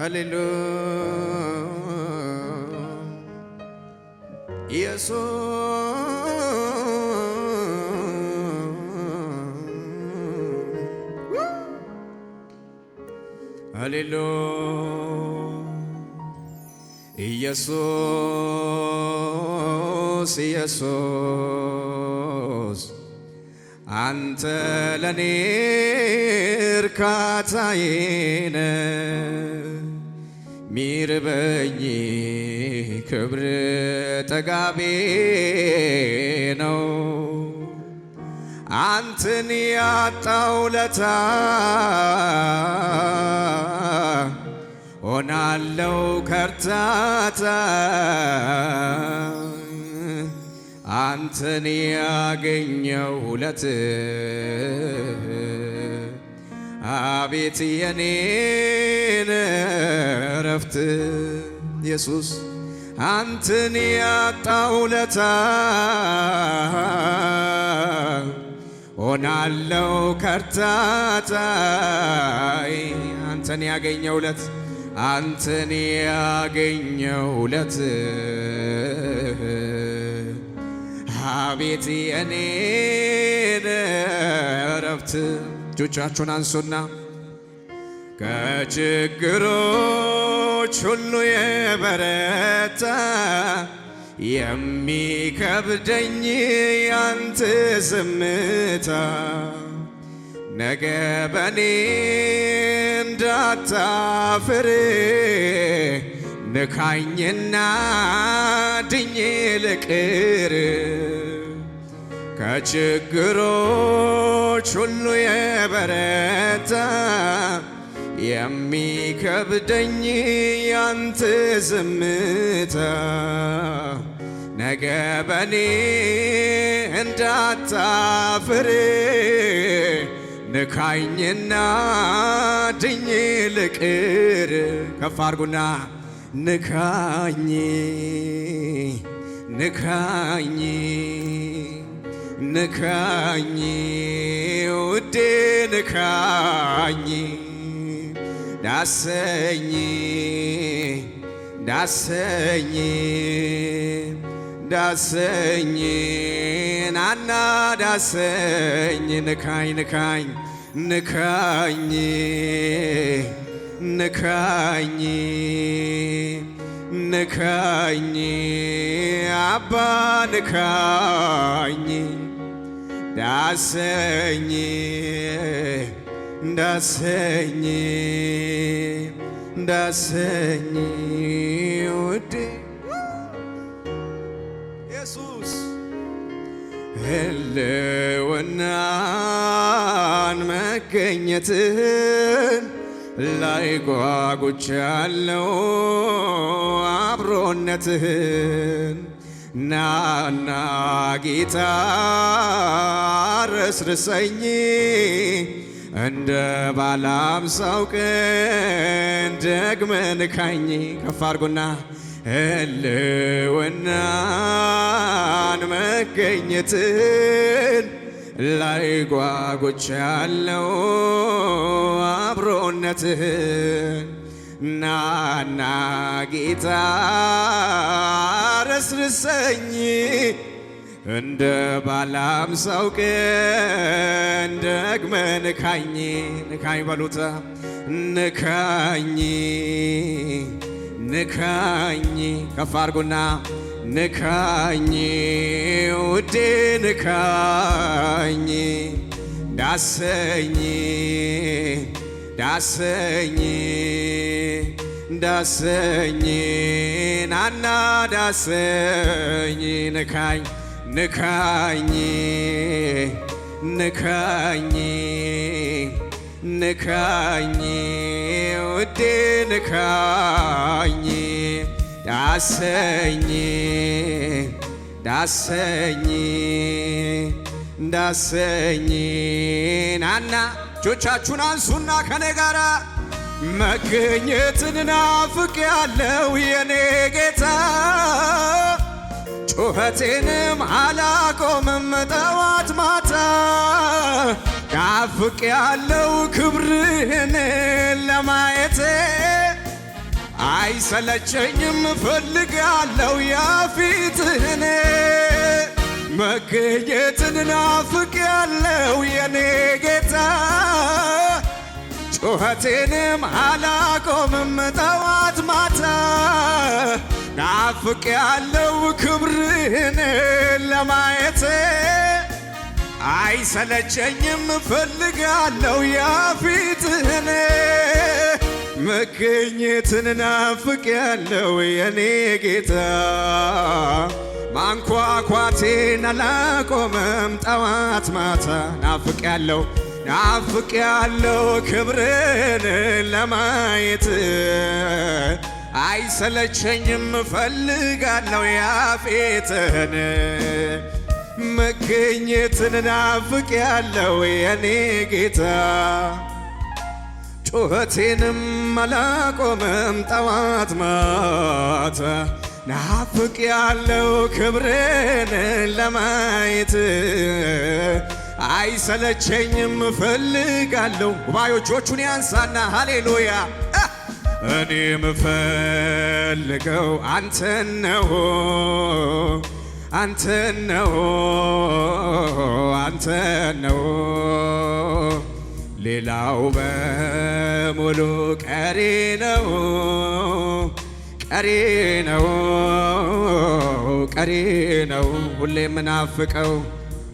ሃሌሉያ ኢየሱስ ሃሌሉያ ኢየሱስ ኢየሱስ አንተ ለኔ እርካታዬ ነህ ሚርበኝ ክብር ጠጋቤ ነው አንተን ያጣው ለታ ሆናለው ከርታታ አንተን ያገኘው ለት አቤት የኔን ረፍት ኢየሱስ አንተን ያጣው ለታ ሆናለው ከርታታ አንተን ያገኘው ለት አንተን ያገኘው ለት አቤት የኔን ረፍት እጆቻችሁን አንሱና ከችግሮች ሁሉ የበረታ የሚከብደኝ ያንተ ዝምታ ነገ በኔ እንዳታፍር ንካኝና ድኜ ልቅር ከችግሮች ሁሉ የበረታ የሚከብደኝ ያንተ ዝምታ ነገ በኔ እንዳታፍር ንካኝና ድኜ ልቅር ከፍ አድርጉና ንካኝ ንካኝ ንካኝ ውዴ ንካኝ ዳሰኝ ዳሰኝ ዳሰኝ ናና ዳሰኝ ንካኝ ንካኝ ንካኝ ንካኝ ንካኝ አባ ንካኝ ዳሰኝ ዳሰኝ ዳሰኝ ውዴ ኢየሱስ ህልውናን መገኘትን ላይ ጓጉቻለው አብሮነትህን ናና ጌታ ረስርሰኝ እንደ ባለ አምሳው ቀን ደግመህ ንካኝ ከፍ አድርጉና ህልውናን መገኘትን ላይ ጓጉቻለው አብሮነትህን ናና ጌታ ረስርሰኝ እንደ ባለ አምሳው ቀን ደግመህ ንካኝ ንካኝ በሉታ ንካኝ ንካኝ ከፍ አድርጉና ንካኝ ውዴ ንካኝ ዳሰኝ ዳሰኝ ዳሰኝ ናና ዳሰኝ ንካኝ ንካኝ ንካኝ ንካኝ ውዴ ንካኝ ዳሰኝ ዳሰኝ ዳሰኝ ናና እጆቻችሁን አንሱና ከኔ ጋራ መገኘትን ናፍቄያለሁ የኔ ጌታ ጩኸቴንም አላቆምም ጠዋት ማታ ናፍቄያለሁ ክብርህን ለማየት አይሰለቸኝም እፈልጋለሁ ያፊትህን መገኘትን ናፍቄያለሁ የኔ ጌታ ጩኸቴንም አላቆምም ጠዋት ማታ ናፍቄያለሁ ክብርህን ለማየት አይሰለቸኝም እፈልጋለሁ ያፊትህን መገኘትን ናፍቄያለሁ የኔ ጌታ ማንኳኳቴን አላቆምም ጠዋት ማታ ናፍቄያለሁ ክብርን ለማየት አይሰለቸኝም እፈልጋለሁ ያፊትህን መገኘትን ናፍቄያለሁ የኔ ጌታ ጩኸቴንም አላቆምም ጠዋት ማታ ናፍቄያለሁ ክብርን ለማየት አይሰለቸኝም እፈልጋለሁ ጉባኤዎቹን ያንሳና ሃሌሉያ እኔ ምፈልገው አንተን ነው ሌላው በሙሉ ቀሪ ነው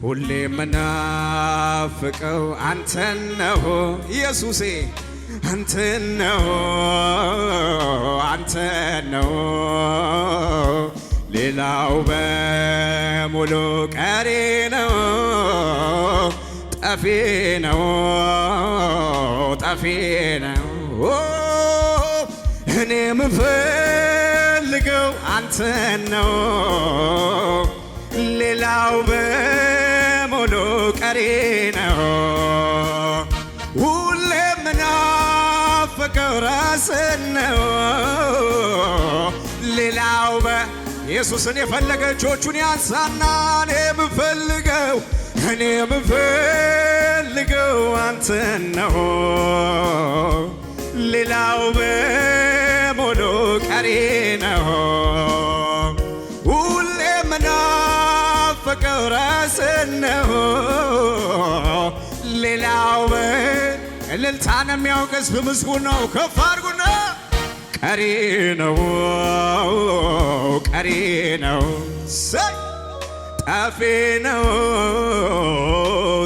ሁሌ ምናፍቀው አንተን ነው ኢየሱሴ አንተን ነው ሌላው በሙሉ ቀሪ ነው ጠፊ ነው እኔ ምፈልገው አንተን ነው ሌላው በሙሉ ቀሪ ነው ሁሌ ምናፍቀው ራስን ነው ሌላው ኢየሱስን የፈለገ እጆቹን ያንሳና እኔ ምፈልገው አንተን ነው ሌላው በሙሉ ቀሪ ነው ሁሌ ምናፍቀው ራስን ነው ሌላው እልልታን የሚያውቅ ሕዝብ ምስጉን ነው ከፍ አድርጉና ቀሪ ነው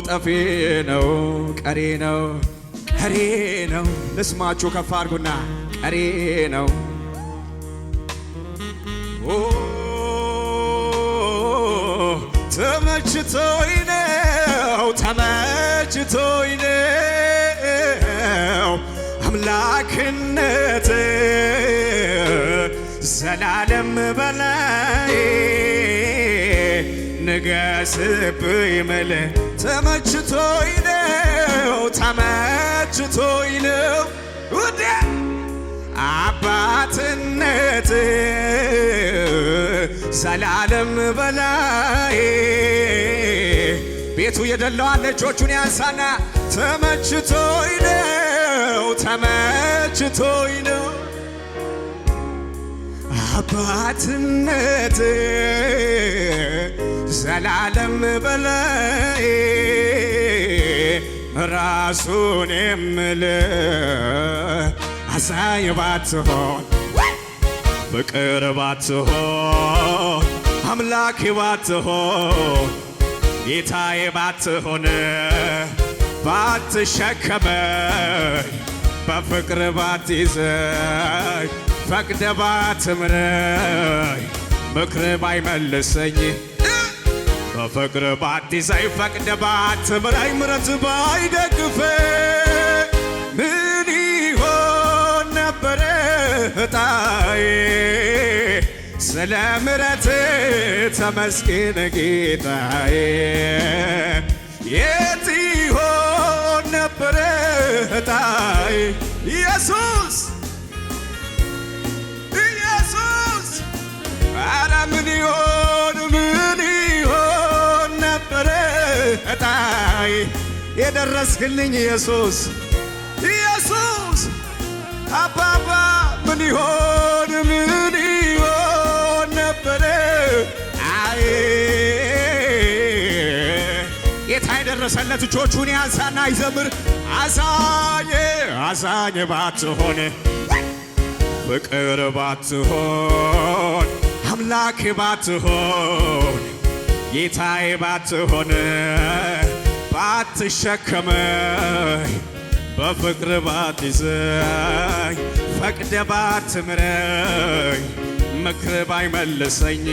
ጠፊ ነው ቀሪ ነው ልስማችሁ ከፍ አድርጉና ቀሪ ነው ተመችቶኝ ነው አምላክነት ዘላለም በላይ ንገስብኝ ምል ተመችቶኝ ነው ውዴ አባትነት ዘላለም በላይ ቤቱ የደላዋለ እጆቹን ያንሳና ተመችቶኝ ነው አባትነት ዘላለም በላይ ራሱን የምልህ አዛኝ ባትሆን ፍቅር ባትሆን አምላኬ ባትሆን ጌታዬ ባትሆን ባትሸከመኝ በፍቅር ባትይዘኝ ፈቅደ ባትምረኝ ምክር ባይመልሰኝ በፍቅር ባትይዘኝ ፈቅደ ባትምረኝ ምረት ባይደግፈኝ ምን ይሆን ነበረ ዕጣዬ ስለ ምረት ተመስገን ጌታዬ የት ይሆን ነበረ ዕጣዬ ኢየሱስ ኧረ ምን ይሆን ነበረ ዕጣዬ የደረስክልኝ ኢየሱስ አባባ ምን ይሆን ነበረ አይ ጌታ የደረሰለት እጆቹን ያንሳና ይዘምር። አዛኝ ባትሆን ፍቅር ባትሆን አምላክ ባትሆን ጌታዬ ባትሆን ባትሸከመኝ በፍቅር ባትይዘኝ ፈቅደ ባትምረኝ ምክር ባይመልሰኝ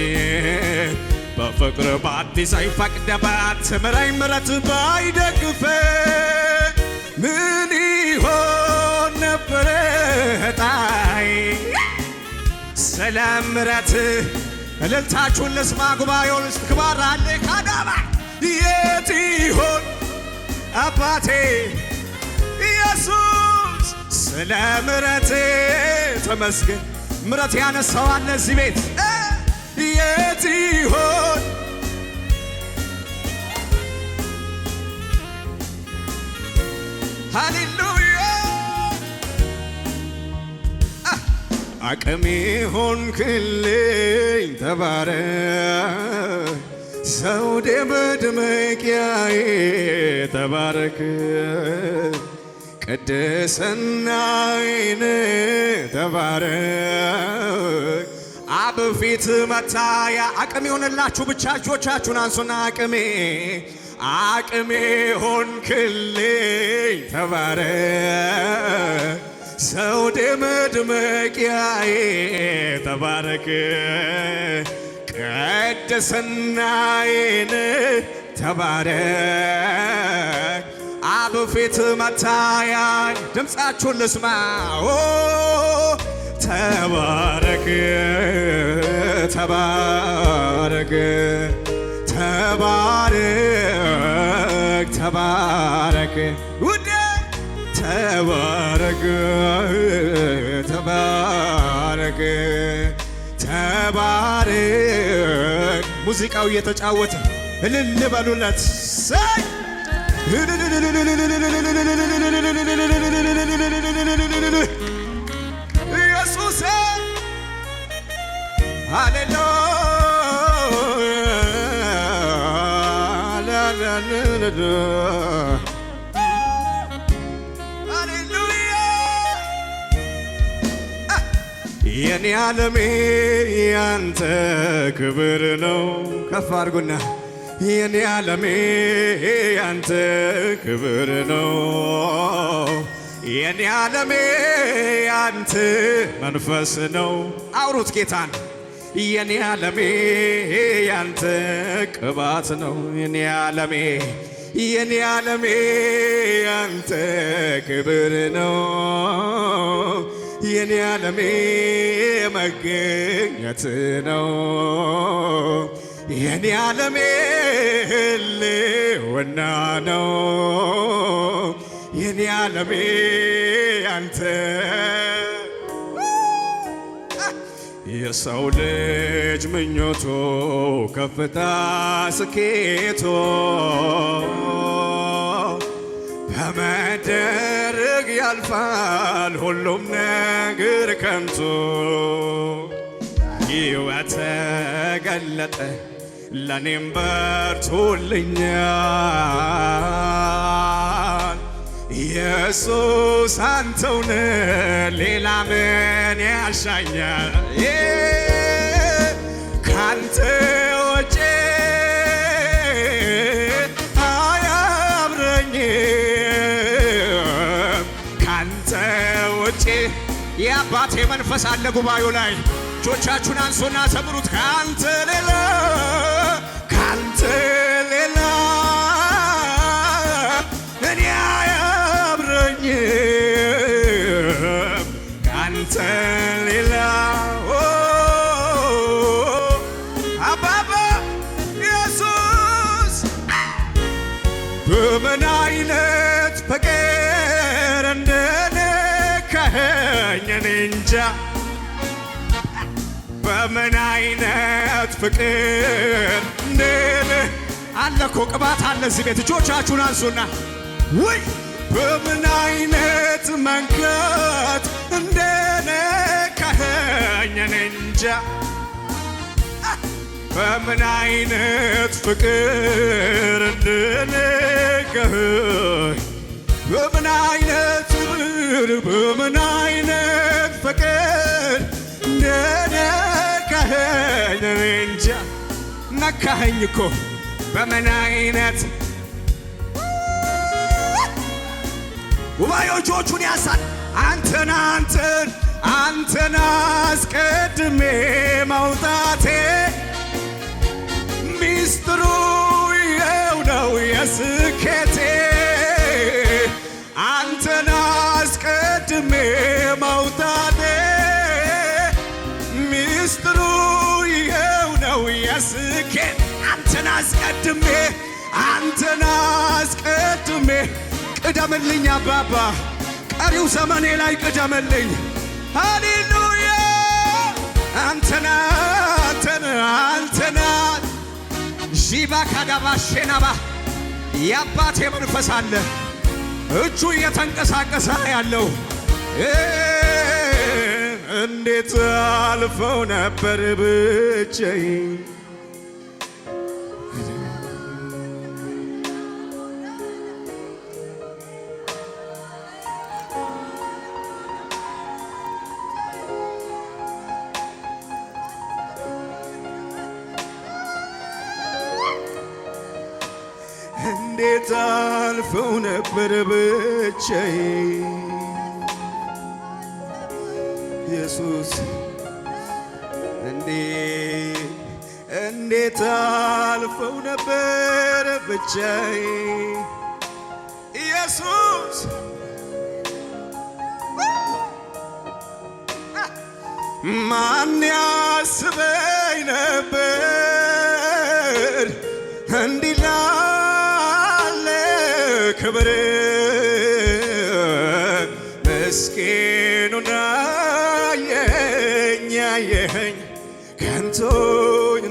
በፍቅር ባትይዘኝ ፈቅደ ባትምረኝ ምረት ባይደግፈኝ ምን ይሆን ነበረ ዕጣዬ? ስለ ምረት እልልታችሁን ልስማ ጉባኤውን እስትክባር አለ ካዳባ የት ይሆን አባቴ ኢየሱስ ስለ ምረት ተመስገን። ምረት ያነሳው አለ እዚህ ቤት የት ይሆን ሃሌሉያ አቅሜ ሆንክልኝ ተባረክ ዘውዴ መድመቂያዬ ተባረክ ቅድስናዬን ተባረክ አብ ፊት መታያ አቅሜ ሆንላችሁ ብቻ እጆቻችሁን አንሱና አቅሜ ሆንክልኝ ተባረክ ዘውዴ መድመቂያዬ ተባረክ ቅድስናዬን ተባረክ አብ ፊት መታያኝ ድምፃችሁን ልስማው ተባረክ ተባረክ ተባረክ ተባረክ ውዴ ተባረክ ተባረክ ተባረክ ሙዚቃው እየተጫወተ እልል በሉለት ሰይ ኢየሱስ ሃሌሉያ የኔ ዓለሜ ያንተ ክብር ነው። ከፍ አድርጉና የኔ ዓለሜ ያንተ ክብር ነው። የኔ ዓለሜ ያንተ መንፈስ ነው። አውሩት ጌታን የኔ ዓለሜ ያንተ ቅባት ነው። የኔ ዓለሜ ያንተ ክብር ነው። የኔ ዓለሜ መገኘት ነው። የኔ ዓለሜ ህልውና ነው። የኔ ዓለሜ ያንተ የሰው ልጅ ምኞቱ ከፍታ ስኬቶ በመደረግ ያልፋል ሁሉም ነገር ከንቱ ሕይወት ተገለጠ ለኔም በርቶልኛል ኢየሱስ አንተውነ ሌላ ምን ያሻኛል ካንተ ወጪ አያምረኝም ካንተ ወጪ የአባቴ መንፈስ አለ ጉባኤው ላይ እጆቻችሁን አንሱና ዘምሩት ካንተ ሌላ እኔ አያምረኝም ካንተ ሌላ አባባ ኢየሱስ በምን አይነት ፍቅር እንደነካኸኝ እኔ እንጃ በምን አይነት ፍቅር እንደነ አለ እኮ ቅባት አለ እዚህ ቤት እጆቻችሁን አንሱና ወይ በምን አይነት መንገድ እንደነካኸኝ ነካኸኝ እኔ እንጃ በምን አይነት ፍቅር እንደነካኸኝ በምን አይነት ፍቅር እንደነካኸኝ እኔ እንጃ ነካኸኝ እኮ በምን አይነት ጉባኤዎቹን ያሳል አንተን አስቀድሜ ማውጣቴ ሚስጥሩ ይኸው ነው የስኬቴ አንተን አስቀድሜ ማውጣቴ ሚስጥሩ ይኸው ነው የስኬት አንተን አስቀድሜ ቅደምልኝ አባባ ቀሪው ዘመኔ ላይ ቅደምልኝ ሃሌሉያ አንተና ዢባ ካዳባ ሼናባ የአባቴ መንፈስ አለ እጁ እየተንቀሳቀሰ ያለው እንዴት አልፈው ነበር ብቻዬን እንዴት አልፈው ነበር ብቻዬን ኢየሱስ እንዴት አልፈው ነበር ብቻዬን ኢየሱስ ማን ያስበኝ ነበር እንዲህ ክብር ምስኪኑን አየኸኝ ከንቶኝ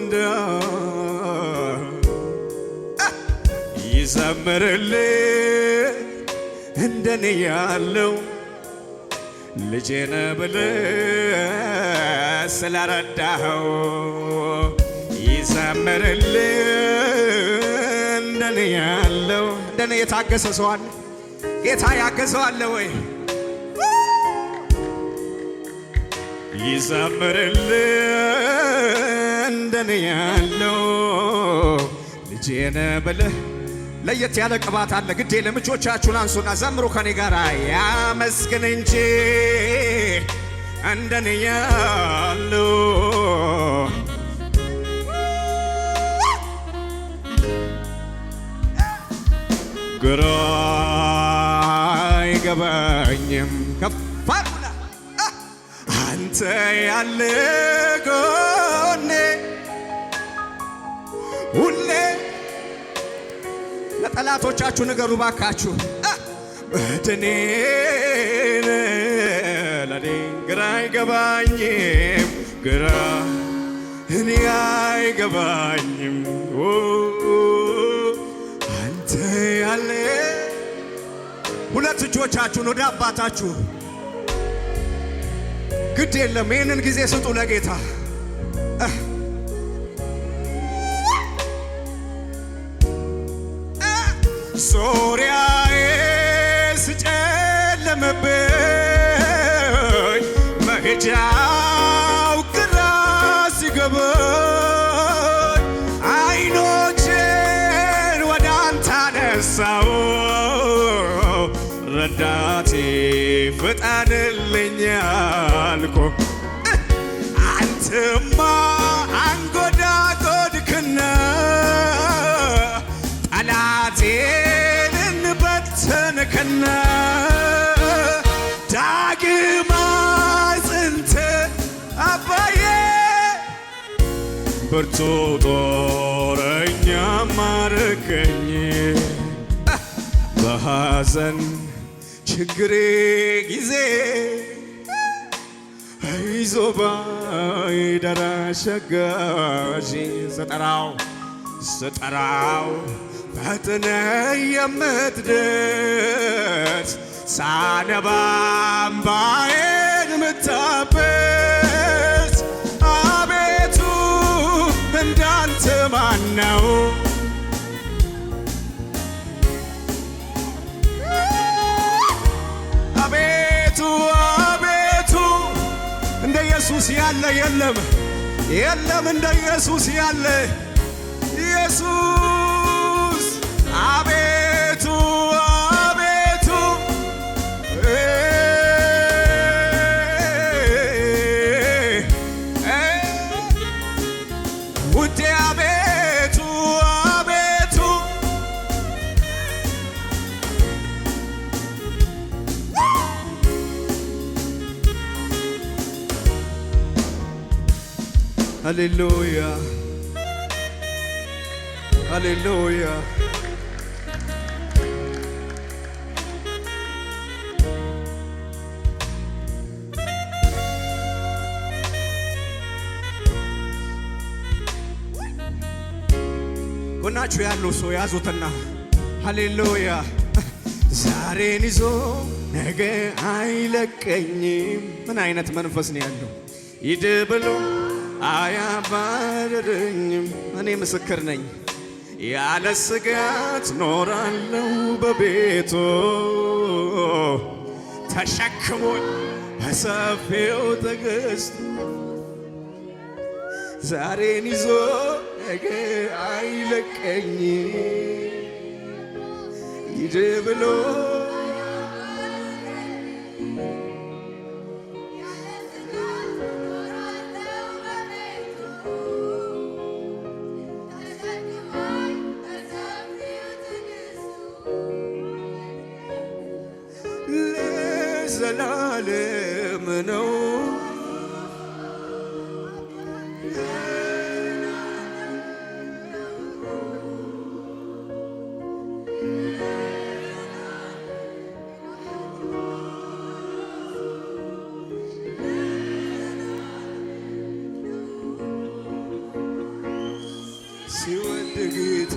ይዘምርልህ እንደኔ ያለው ልጄን ብለህ ስለረዳኸው ይዘምርልህ እንደኔ ያለው እንደኔ የታገሰ ሰው አለ? ጌታ ያገሰው አለ ወይ? ይዘምርልህ እንደኔ ያለው ልጄን ብለህ ለየት ያለ ቅባት አለ። ግዴ ለምቾቻችሁን አንሱና ዘምሩ ከኔ ጋር ያመስግን እንጂ እንደኔ ያለው ግራ አይገባኝም ከፋሩላ አንተ ያለ ጎኔ ሁሌ ለጠላቶቻችሁ ንገሩ ባካችሁ በድኔ ለኔ ግራ አይገባኝም ግራ እኔ አይገባኝም ያለ ሁለት እጆቻችሁን ወደ አባታችሁ ግድ የለም ይህንን ጊዜ ስጡ ለጌታ ሶሪያዬ ስጨለምብኝ መሄጃው ግራ ሲገባኝ አይኖቼን ወደ አንተ አነሳው ረዳቴ ፍጠንልኝ አልኩ አንተማ አንጎዳጎድክና ጠላቴን እንበተንክና ዳግም አጽንተ አባዬ ብርቱ ጦረኛ ማረከኝ በሐዘን ችግሬ ጊዜ አይዞህ ባይ ደራሽ አጋዥ ስጠራው ፈጥነህ የምትደርስ ሳነባ እምባዬን የምታብስ ነው? አቤቱ አቤቱ እንደ ኢየሱስ ያለ የለም፣ የለም እንደ ኢየሱስ ያለ ኢየሱስ። አቤቱ አቤቱ ውዴ አቤቱ አቤቱ ሃሌሉያ ሃሌሉያ። ጎናችሁ ያለው ሰው ያዙትና ሃሌሉያ። ዛሬን ይዞ ነገ አይለቀኝም። ምን አይነት መንፈስ ነው ያለው? ሂድ ብሎ አያባርረኝም። እኔ ምስክር ነኝ። ያለ ስጋት ኖራለሁ በቤቱ ተሸክሞኝ በሰፊው ትዕግስቱ ዛሬን ይዞ ነገ አይለቀኝም። ሂድ ብሎ ለዘላለም ነው ሲወድ ጌታ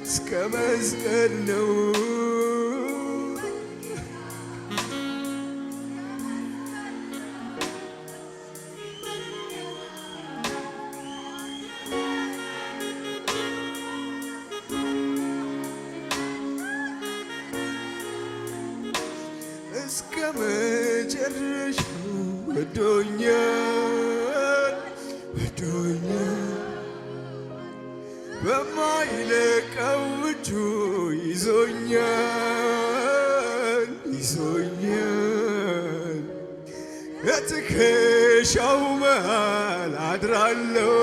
እስከ መስቀል ነው እስከ መጨረሻው ወዶኛል ወዶኛል በማይለቀው እጁ ይዞኛል ይዞኛል ከትከሻው መሃል አድራለሁ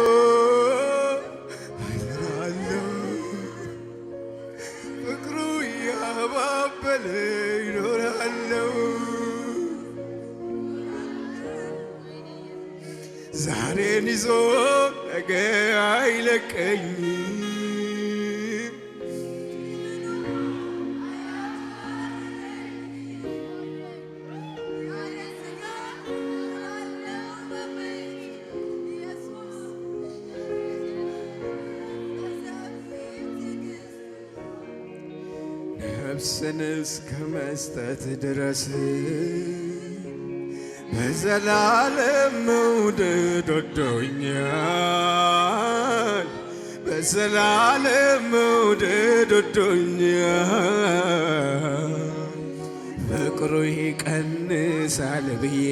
አድራለሁ ፍቅሩ እያባበለ ይኖራለሁ ዛሬን ይዞ ነገ አይለቀኝም ነፍስን እስከ መስጠት ድረስ በዘላለም መውደድ ወዶኛል በዘላለም መውደድ ወዶኛል ፍቅሩ ይቀንሳል ብዬ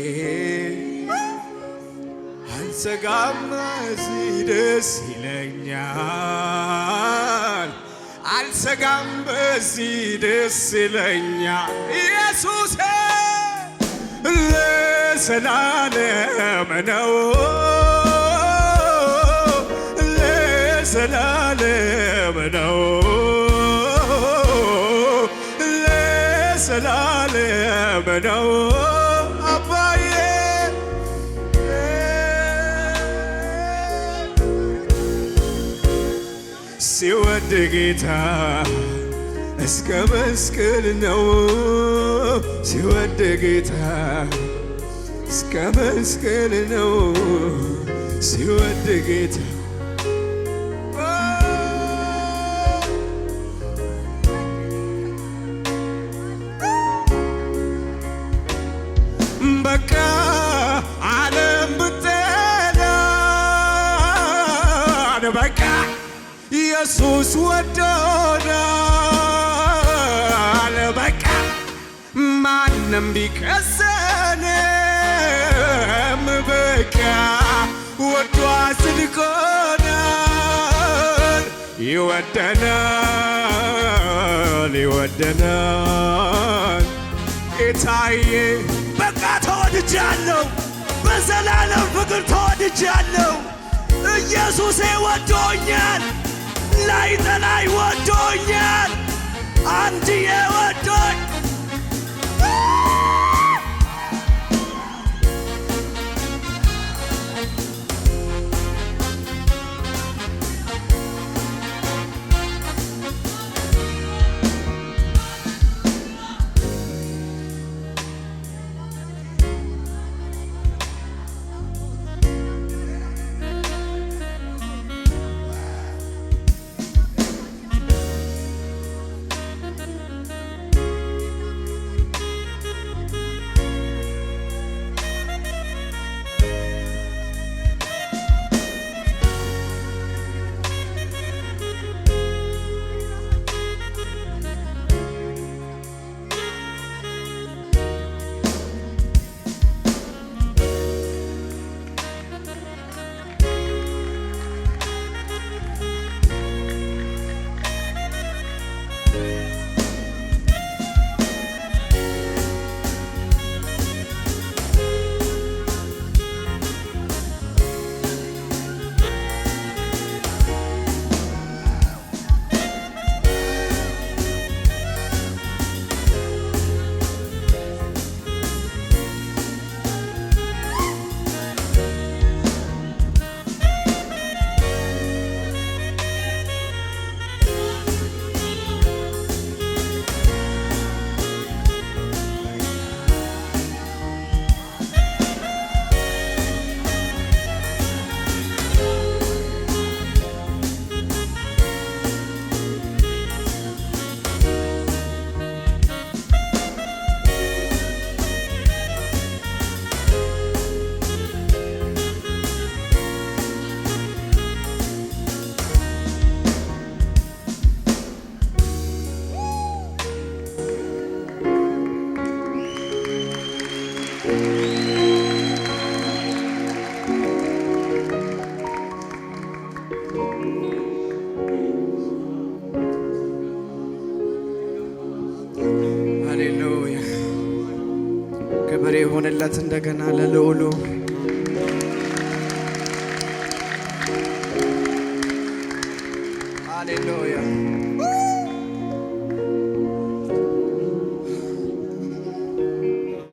አልሰጋም እዚህ ደስ ይለኛል አልሰጋም በዚህ ደስ ይለኛል ኢየሱስ ለዘላለም ነው ለዘላለም ነው ለዘላለም ነው አባዬ ሲወድ ጌታ እስከ መስቀል ነው ሲወድ ጌታ እስከ መስቀል ነው ሲወድ ጌታ በቃ ዓለም ብትጠላን በቃ ኢየሱስ ወዶናል። በቃ ማንም ቢከሰንም በቃ ወዶ አጽድቆናል። ይወደናል ጌታዬ። በቃ ተወድጃለሁ፣ በዘላለም ፍቅር ተወድጃለሁ። ኢየሱሴ ወዶኛል፣ ላይጠላኝ ወዶኛል፣ አንድዬ ወዶኝ ክብር ይሁንለት እንደገና ለልዑሉ። ሃሌሉያ